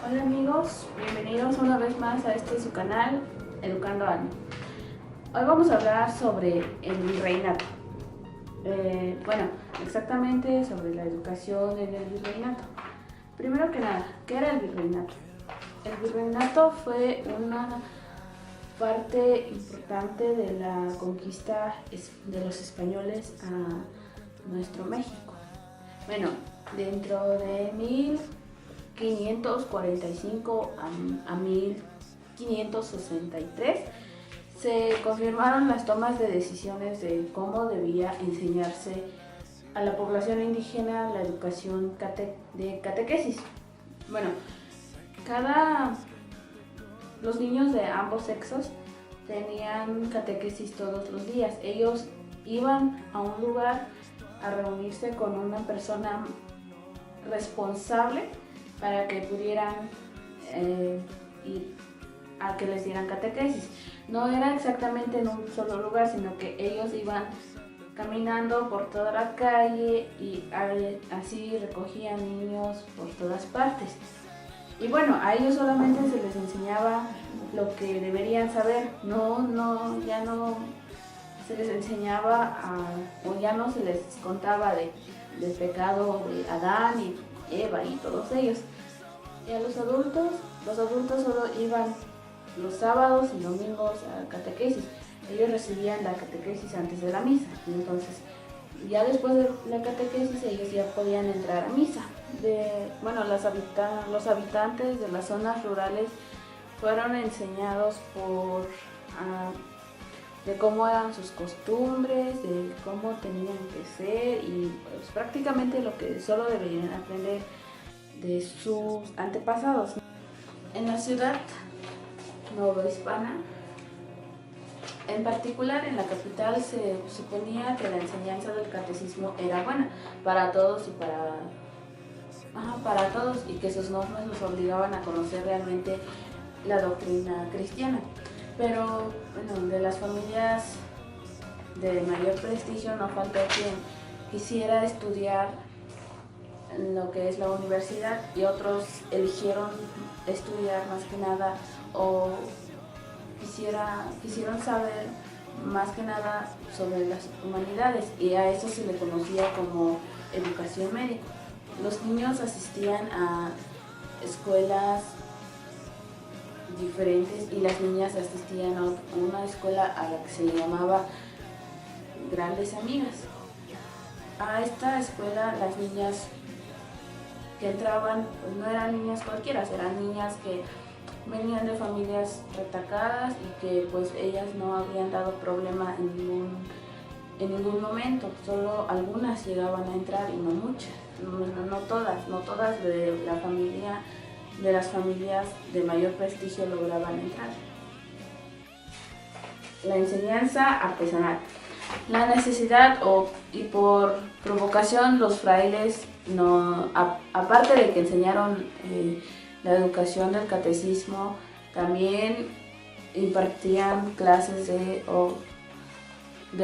Hola amigos, bienvenidos una vez más a su canal Educando Alma. Hoy vamos a hablar sobre el virreinato. Exactamente sobre la educación en el virreinato. Primero que nada, ¿qué era el virreinato? El virreinato fue una parte importante de la conquista de los españoles a nuestro México. Bueno, dentro de 1545 a 1563 se confirmaron las tomas de decisiones de cómo debía enseñarse a la población indígena la educación de catequesis. Bueno, los niños de ambos sexos tenían catequesis todos los días. Ellos iban a un lugar a reunirse con una persona responsable para que pudieran ir a que les dieran catequesis. No era exactamente en un solo lugar, sino que ellos iban caminando por toda la calle y así recogían niños por todas partes. Y bueno, a ellos solamente se les enseñaba lo que deberían saber, ya no se les enseñaba o ya no se les contaba del pecado de Adán y Eva y todos ellos. Y a los adultos solo iban los sábados y domingos a catequesis. Ellos recibían la catequesis antes de la misa, y entonces ya después de la catequesis ellos ya podían entrar a misa. Los habitantes de las zonas rurales fueron enseñados de cómo eran sus costumbres, de cómo tenían que ser y pues, prácticamente lo que solo deberían aprender de sus antepasados. En la ciudad novohispana, en particular en la capital, se suponía que la enseñanza del catecismo era buena para todos y que sus normas los obligaban a conocer realmente la doctrina cristiana. Pero bueno, de las familias de mayor prestigio no faltó quien quisiera estudiar en lo que es la universidad, y otros eligieron estudiar más que nada o quisieron saber más que nada sobre las humanidades, y a eso se le conocía como educación media. Los niños asistían a escuelas diferentes y las niñas asistían a una escuela a la que se llamaba Grandes Amigas. A esta escuela las niñas que entraban pues no eran niñas cualquiera, eran niñas que venían de familias retacadas y que pues ellas no habían dado problema en ningún momento. Solo algunas llegaban a entrar y no muchas, no todas de las familias de mayor prestigio lograban entrar. La enseñanza artesanal. La necesidad y por provocación los frailes, aparte de que enseñaron la educación del catecismo, también impartían clases de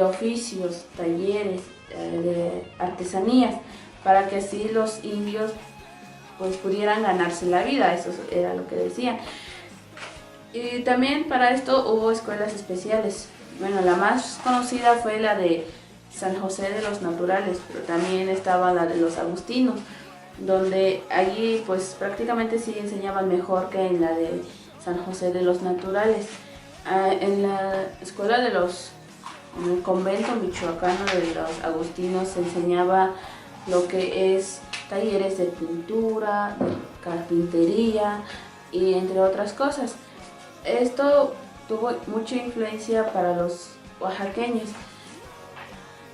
oficios, talleres, de artesanías, para que así los indios pues pudieran ganarse la vida. Eso era lo que decían. Y también para esto hubo escuelas especiales. Bueno, la más conocida fue la de San José de los Naturales, pero también estaba la de los Agustinos, donde allí pues prácticamente sí enseñaban mejor que en la de San José de los Naturales. En el convento michoacano de los Agustinos se enseñaba lo que es talleres de pintura, de carpintería y entre otras cosas. Esto tuvo mucha influencia para los oaxaqueños.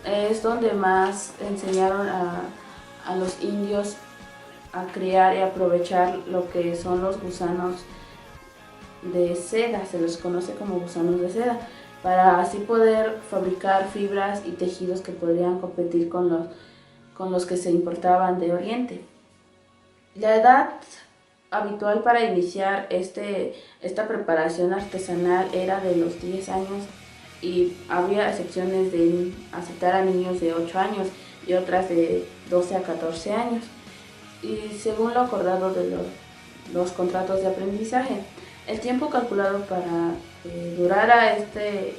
Es donde más enseñaron a los indios a criar y aprovechar lo que son los gusanos de seda, se los conoce como gusanos de seda, para así poder fabricar fibras y tejidos que podrían competir con los que se importaban de Oriente. La edad habitual para iniciar esta preparación artesanal era de los 10 años, y había excepciones de aceptar a niños de 8 años y otras de 12 a 14 años. Y según lo acordado los contratos de aprendizaje. El tiempo calculado para que durara este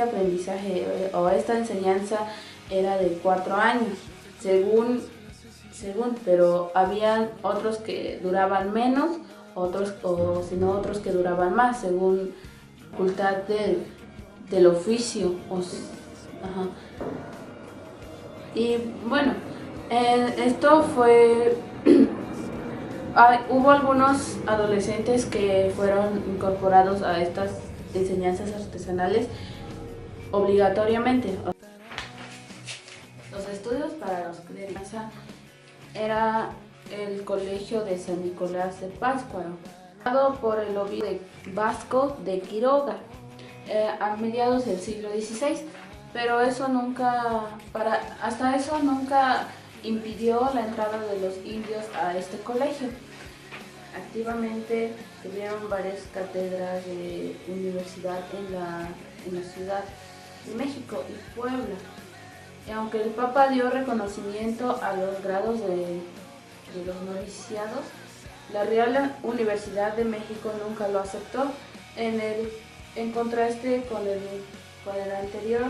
aprendizaje o esta enseñanza era de 4 años, según, pero habían otros que duraban menos, otros otros que duraban más, según facultad del oficio. Ajá. Y bueno, esto fue... hubo algunos adolescentes que fueron incorporados a estas enseñanzas artesanales obligatoriamente. Los estudios para los clérigos era el colegio de San Nicolás de Pátzcuaro, fundado por el obispo Vasco de Quiroga a mediados del siglo XVI, pero hasta eso nunca impidió la entrada de los indios a este colegio. Activamente tuvieron varias cátedras de universidad en la Ciudad de México y Puebla. Y aunque el Papa dio reconocimiento a los grados de los noviciados, la Real Universidad de México nunca lo aceptó. En contraste con el anterior,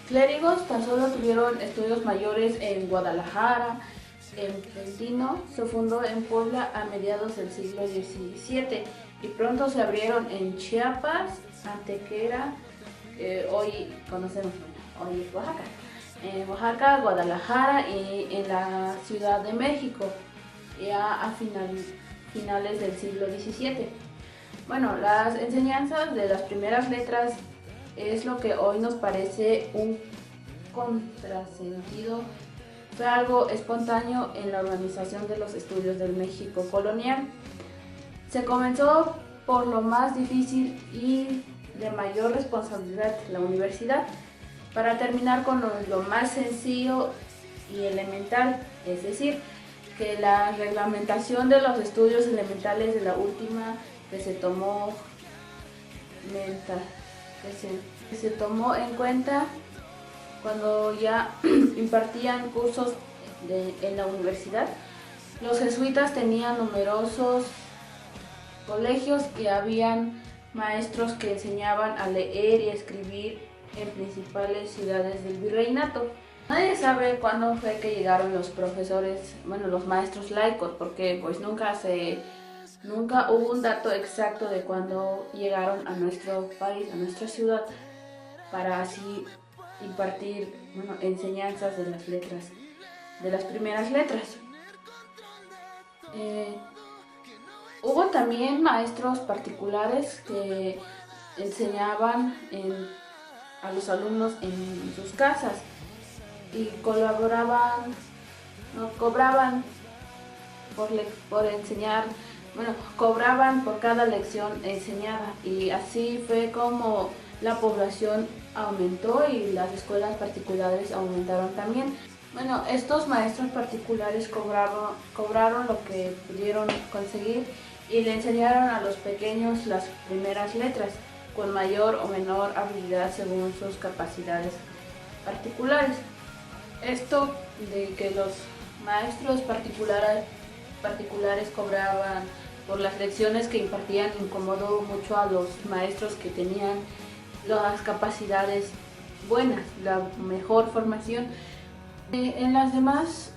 clérigos tan solo tuvieron estudios mayores en Guadalajara. El Dino se fundó en Puebla a mediados del siglo XVII y pronto se abrieron en Chiapas, Antequera, hoy conocemos, hoy es Oaxaca, Oaxaca, Guadalajara y en la Ciudad de México, ya a finales del siglo XVII. Bueno, las enseñanzas de las primeras letras es lo que hoy nos parece un contrasentido. Fue algo espontáneo en la organización de los estudios del México colonial. Se comenzó por lo más difícil y de mayor responsabilidad, la universidad, para terminar con lo más sencillo y elemental, es decir, que la reglamentación de los estudios elementales de la última que se tomó en cuenta cuando ya impartían cursos en la universidad. Los jesuitas tenían numerosos colegios y habían maestros que enseñaban a leer y escribir en principales ciudades del virreinato. Nadie sabe cuándo fue que llegaron los profesores, los maestros laicos, porque pues nunca hubo un dato exacto de cuándo llegaron a nuestro país, a nuestra ciudad, para así impartir enseñanzas de las letras, de las primeras letras. Hubo también maestros particulares que enseñaban a los alumnos en sus casas y cobraban por enseñar, cobraban por cada lección enseñada, y así fue como la población aumentó y las escuelas particulares aumentaron también. Estos maestros particulares cobraron lo que pudieron conseguir y le enseñaron a los pequeños las primeras letras con mayor o menor habilidad según sus capacidades particulares. Esto de que los maestros particulares cobraban por las lecciones que impartían incomodó mucho a los maestros que tenían las capacidades buenas, la mejor formación. En las demás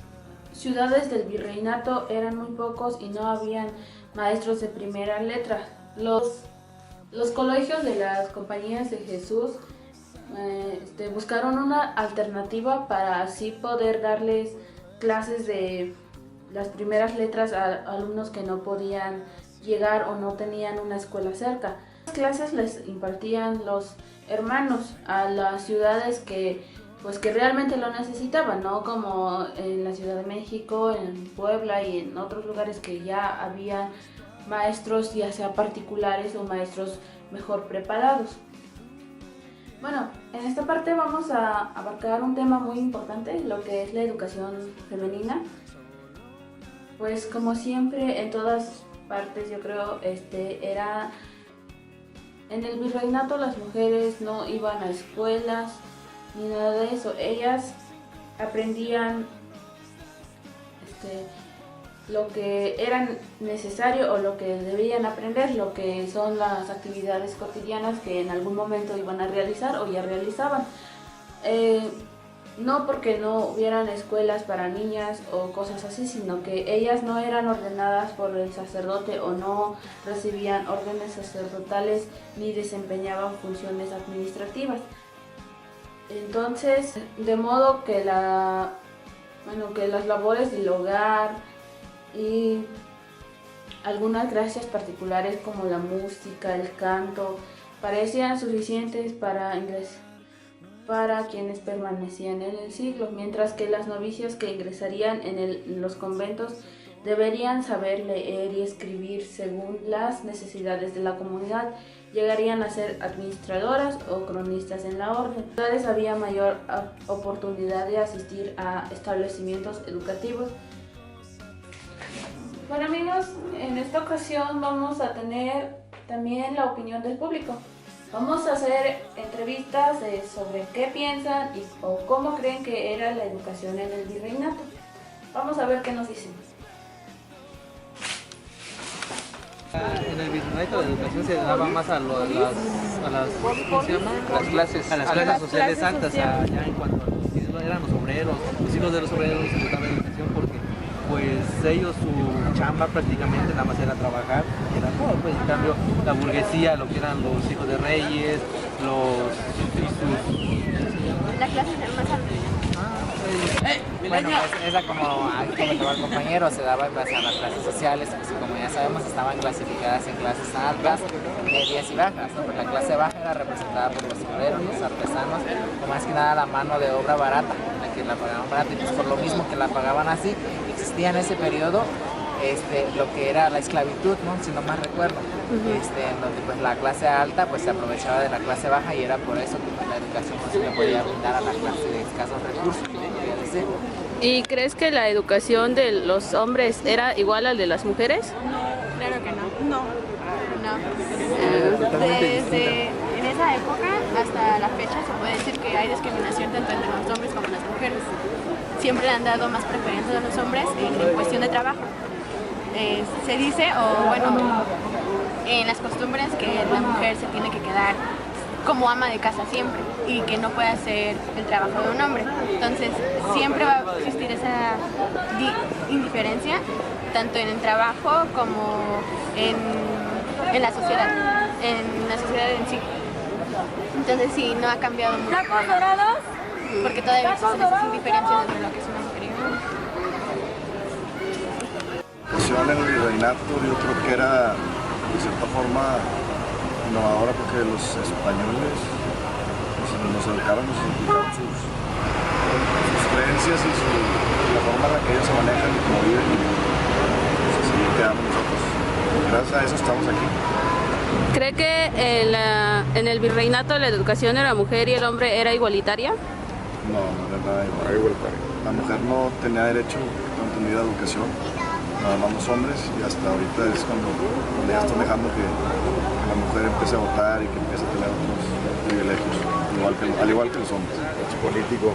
ciudades del virreinato eran muy pocos y no habían maestros de primera letra. Los colegios de las compañías de Jesús buscaron una alternativa para así poder darles clases de las primeras letras a alumnos que no podían llegar o no tenían una escuela cerca. Las clases les impartían los hermanos a las ciudades que realmente lo necesitaban, no como en la Ciudad de México, en Puebla y en otros lugares que ya había maestros, ya sea particulares o maestros mejor preparados. En esta parte vamos a abarcar un tema muy importante, lo que es la educación femenina. Pues como siempre, en todas partes, yo creo, era en el virreinato las mujeres no iban a escuelas ni nada de eso. Ellas aprendían lo que era necesario o lo que debían aprender, lo que son las actividades cotidianas que en algún momento iban a realizar o ya realizaban. No porque no hubieran escuelas para niñas o cosas así, sino que ellas no eran ordenadas por el sacerdote o no recibían órdenes sacerdotales ni desempeñaban funciones administrativas. Entonces, de modo que que las labores del hogar y algunas gracias particulares como la música, el canto, parecían suficientes para quienes permanecían en el siglo, mientras que las novicias que ingresarían en los conventos deberían saber leer y escribir según las necesidades de la comunidad. Llegarían a ser administradoras o cronistas en la orden. Entonces había mayor oportunidad de asistir a establecimientos educativos. Bueno amigos, en esta ocasión vamos a tener también la opinión del público. Vamos a hacer entrevistas sobre qué piensan o cómo creen que era la educación en el virreinato. Vamos a ver qué nos dicen. En el virreinato la educación se daba más a las ¿cómo se llama? A las clases sociales altas, ya en cuanto a eran los obreros, los hijos de los obreros se les daba educación porque pues ellos su chamba prácticamente nada más era trabajar, era todo, pues en cambio la burguesía, lo que eran los hijos de reyes, La clase más alta. Bueno, esa como comentaba el compañero, se daba en base a las clases sociales, que como ya sabemos estaban clasificadas en clases altas, medias y bajas, ¿no? Pues la clase baja era representada por los obreros, los artesanos, o más que nada la mano de obra barata, la que la pagaban barata, y pues por lo mismo que la pagaban así, existía en ese periodo lo que era la esclavitud, ¿no? Si no más recuerdo, en donde pues la clase alta pues se aprovechaba de la clase baja y era por eso que pues, la educación pues, se le podía brindar a la clase de escasos recursos, podría decir. ¿Y crees que la educación de los hombres era igual al de las mujeres? Claro que no. Desde en esa época hasta la fecha se puede decir que hay discriminación tanto entre los hombres como las mujeres. Siempre le han dado más preferencias a los hombres en cuestión de trabajo. Se dice, o bueno, en las costumbres que la mujer se tiene que quedar como ama de casa siempre y que no puede hacer el trabajo de un hombre. Entonces siempre va a existir esa indiferencia tanto en el trabajo como en la sociedad, en sí. Entonces sí, no ha cambiado mucho. Porque todavía existen esas indiferencias entre lo que es una mujer y un hombre. En el virreinato yo creo que era de cierta forma innovadora porque los españoles nos educaron, nos inculcaron sus creencias y la forma en la que ellos se manejan y cómo viven, y pues así quedamos nosotros. Gracias a eso estamos aquí. ¿Cree que en el virreinato la educación de la mujer y el hombre era igualitaria? No era nada igualitaria. La mujer no tenía derecho a entendida educación, nada más los hombres, y hasta ahorita es cuando ya están dejando que la mujer empiece a votar y que empiece a tener otros privilegios, al igual que los hombres. Hecho político.